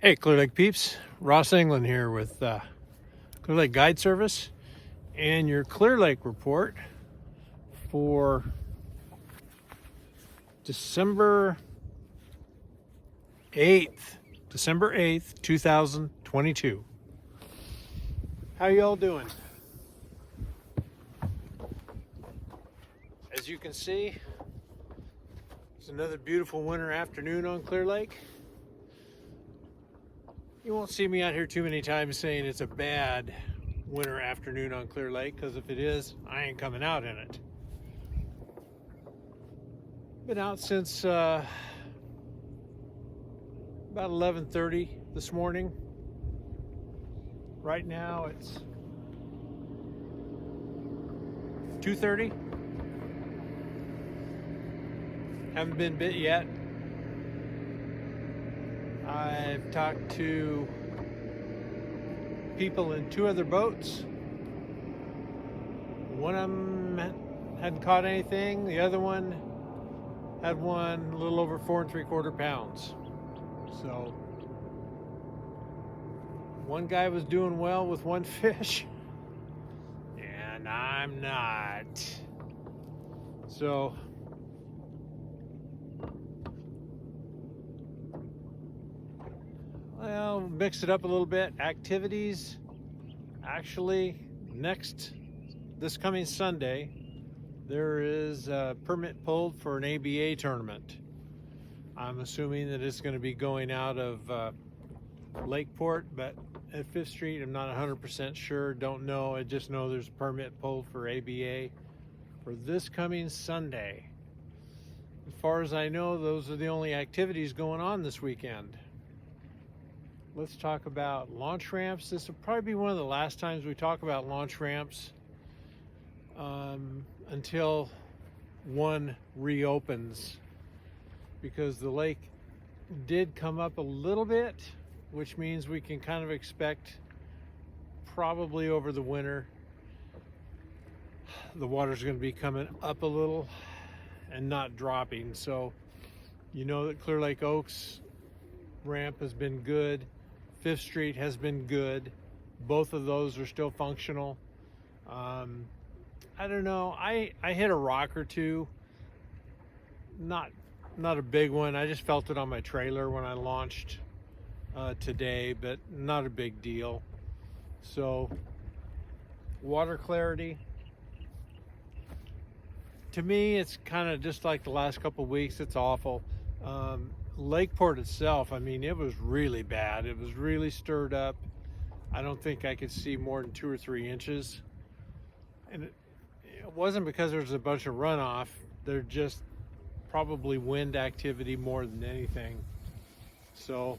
Hey, Clear Lake peeps, Ross England here with Clear Lake Guide Service and your Clear Lake report for December 8th, 2022. How y'all doing? As you can see, it's another beautiful winter afternoon on Clear Lake. You won't see me out here too many times saying it's a bad winter afternoon on Clear Lake, because if it is, I ain't coming out in it. Been out since about 11:30 this morning. Right now it's 2:30. Haven't been bit yet. I've talked to people in two other boats. One of them hadn't caught anything. The other one had one a little over 4 3/4 pounds. So one guy was doing well with one fish, and I'm not. So well, mix it up a little bit. Activities, actually, this coming Sunday, there is a permit pulled for an ABA tournament. I'm assuming that it's going to be going out of Lakeport, but at 5th Street, I'm not 100% sure. Don't know. I just know there's a permit pulled for ABA for this coming Sunday. As far as I know, those are the only activities going on this weekend. Let's talk about launch ramps. This will probably be one of the last times we talk about launch ramps until one reopens, because the lake did come up a little bit, which means we can kind of expect probably over the winter the water's going to be coming up a little and not dropping. So you know that Clear Lake Oaks ramp has been good. 5th Street has been good. Both of those are still functional. I don't know. I hit a rock or two. Not a big one. I just felt it on my trailer when I launched today, but not a big deal. So water clarity, to me, it's kind of just like the last couple of weeks. It's awful. Lakeport itself, I mean, it was really bad. It was really stirred up. I don't think I could see more than 2 or 3 inches. And it wasn't because there was a bunch of runoff. They're just probably wind activity more than anything. So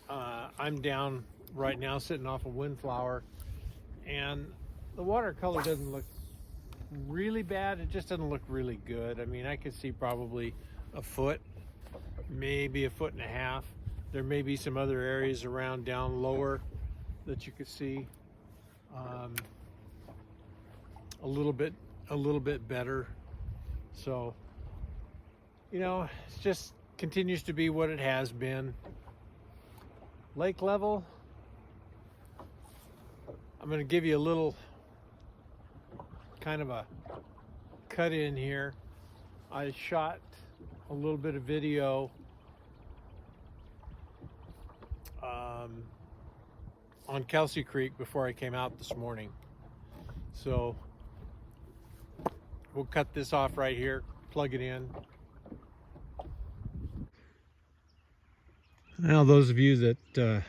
I'm down right now sitting off a windflower, and the watercolor doesn't look really bad. It just doesn't look really good. I mean, I could see probably a foot, maybe a foot and a half. There may be some other areas around down lower that you could see a little bit better. So, you know, it just continues to be what it has been. Lake level, I'm going to give you a little kind of a cut in here. I shot a little bit of video on Kelsey Creek before I came out this morning. So we'll cut this off right here, plug it in. Now, those of you that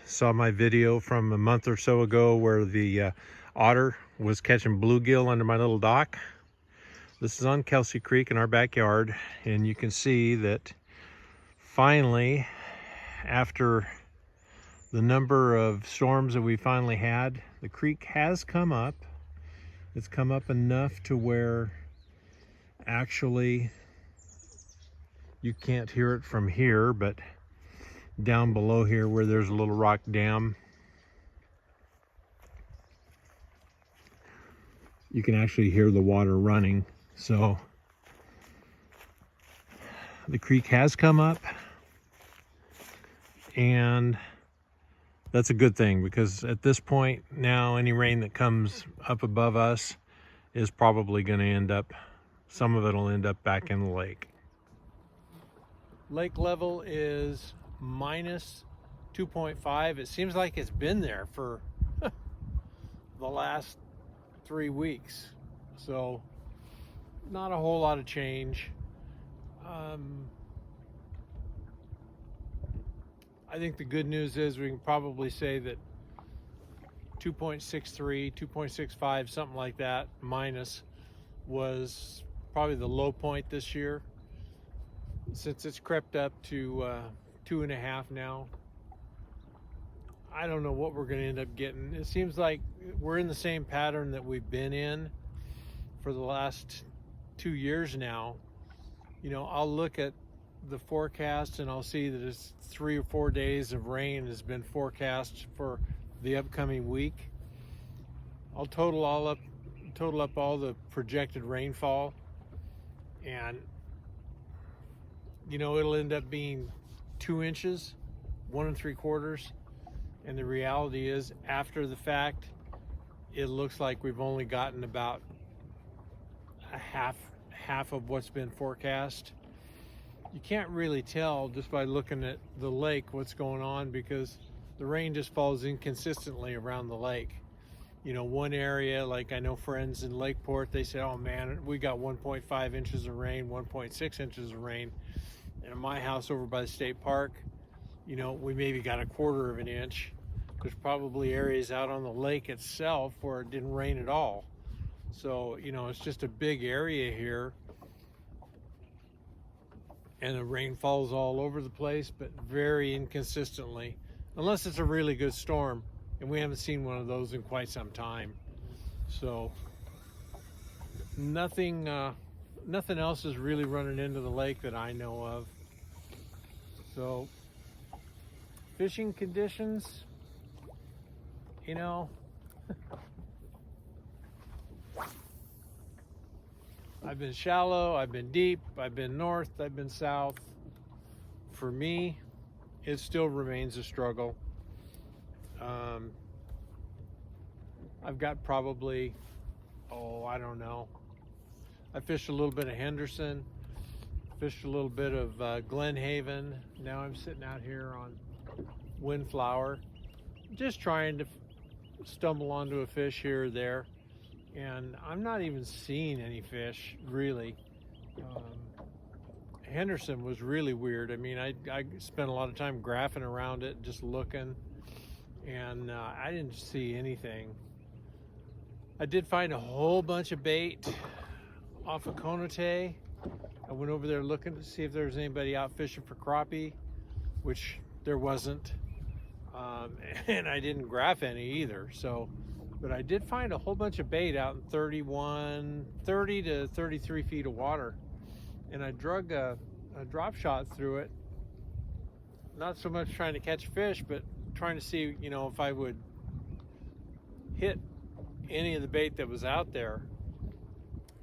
saw my video from a month or so ago where the otter was catching bluegill under my little dock, this is on Kelsey Creek in our backyard, and you can see that finally, after the number of storms that we finally had, the creek has come up. It's come up enough to where actually you can't hear it from here, but down below here where there's a little rock dam, you can actually hear the water running. So the creek has come up. and that's a good thing, because at this point now, any rain that comes up above us is probably going to end up, some of it will end up back in the lake. Lake level is minus 2.5. It seems like it's been there for the last 3 weeks, so not a whole lot of change. I think the good news is we can probably say that 2.63, 2.65, something like that, minus, was probably the low point this year, since it's crept up to 2.5 now. I don't know what we're going to end up getting. It seems like we're in the same pattern that we've been in for the last 2 years now. You know, I'll look at the forecast and I'll see that it's 3 or 4 days of rain has been forecast for the upcoming week. I'll total up all the projected rainfall, and you know, it'll end up being 2 inches, 1 3/4. And the reality is, after the fact, it looks like we've only gotten about a half of what's been forecast. You can't really tell just by looking at the lake what's going on, because the rain just falls inconsistently around the lake. You know, one area, like I know friends in Lakeport, they say, oh man, we got 1.5 inches of rain, 1.6 inches of rain. And at my house over by the state park, you know, we maybe got 1/4 of an inch. There's probably areas out on the lake itself where it didn't rain at all. So, you know, it's just a big area here, and the rain falls all over the place, but very inconsistently, unless it's a really good storm, and we haven't seen one of those in quite some time. So nothing else is really running into the lake that I know of. So fishing conditions, you know, I've been shallow, I've been deep, I've been north, I've been south. For me, it still remains a struggle. I've got probably, I don't know. I fished a little bit of Henderson, fished a little bit of Glen Haven. Now I'm sitting out here on Windflower, just trying to stumble onto a fish here or there. And I'm not even seeing any fish, really. Henderson was really weird. I mean, I spent a lot of time graphing around it, just looking, and I didn't see anything. I did find a whole bunch of bait off of Conotay. I went over there looking to see if there was anybody out fishing for crappie, which there wasn't. And I didn't graph any either. So, but I did find a whole bunch of bait out in 30 to 33 feet of water. And I drug a drop shot through it. Not so much trying to catch fish, but trying to see, you know, if I would hit any of the bait that was out there.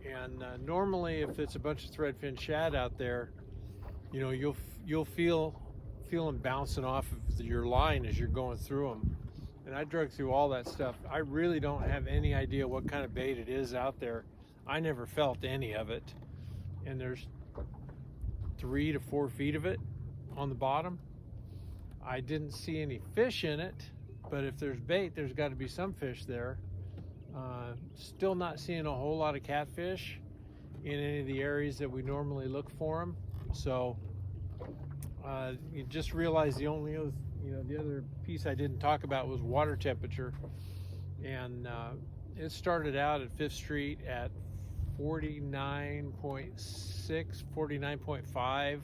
And normally, if it's a bunch of threadfin shad out there, you know, you'll feel them bouncing off of your line as you're going through them. And I drug through all that stuff. I really don't have any idea what kind of bait it is out there. I never felt any of it. And there's 3 to 4 feet of it on the bottom. I didn't see any fish in it, but if there's bait, there's got to be some fish there. Still not seeing a whole lot of catfish in any of the areas that we normally look for them. So you just realize the other piece I didn't talk about was water temperature. And it started out at 5th Street at 49.6, 49.5,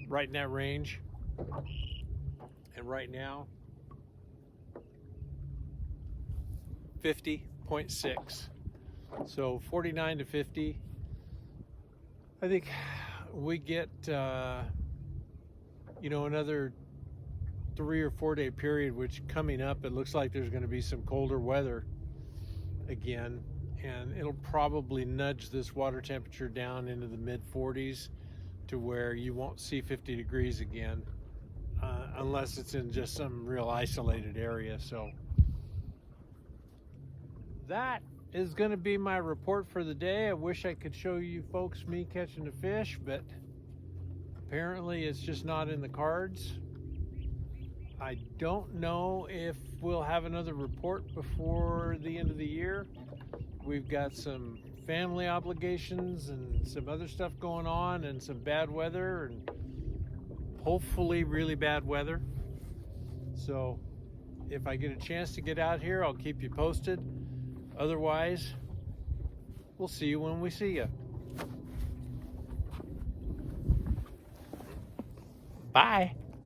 right in that range. And right now, 50.6. So 49 to 50. I think we get, another 3 or 4 day period, which coming up, it looks like there's going to be some colder weather again. And it'll probably nudge this water temperature down into the mid 40s to where you won't see 50 degrees again unless it's in just some real isolated area. So that is going to be my report for the day. I wish I could show you folks me catching the fish, but apparently it's just not in the cards. I don't know if we'll have another report before the end of the year. We've got some family obligations and some other stuff going on, and some bad weather, and hopefully really bad weather. So if I get a chance to get out here, I'll keep you posted. Otherwise, we'll see you when we see you. Bye.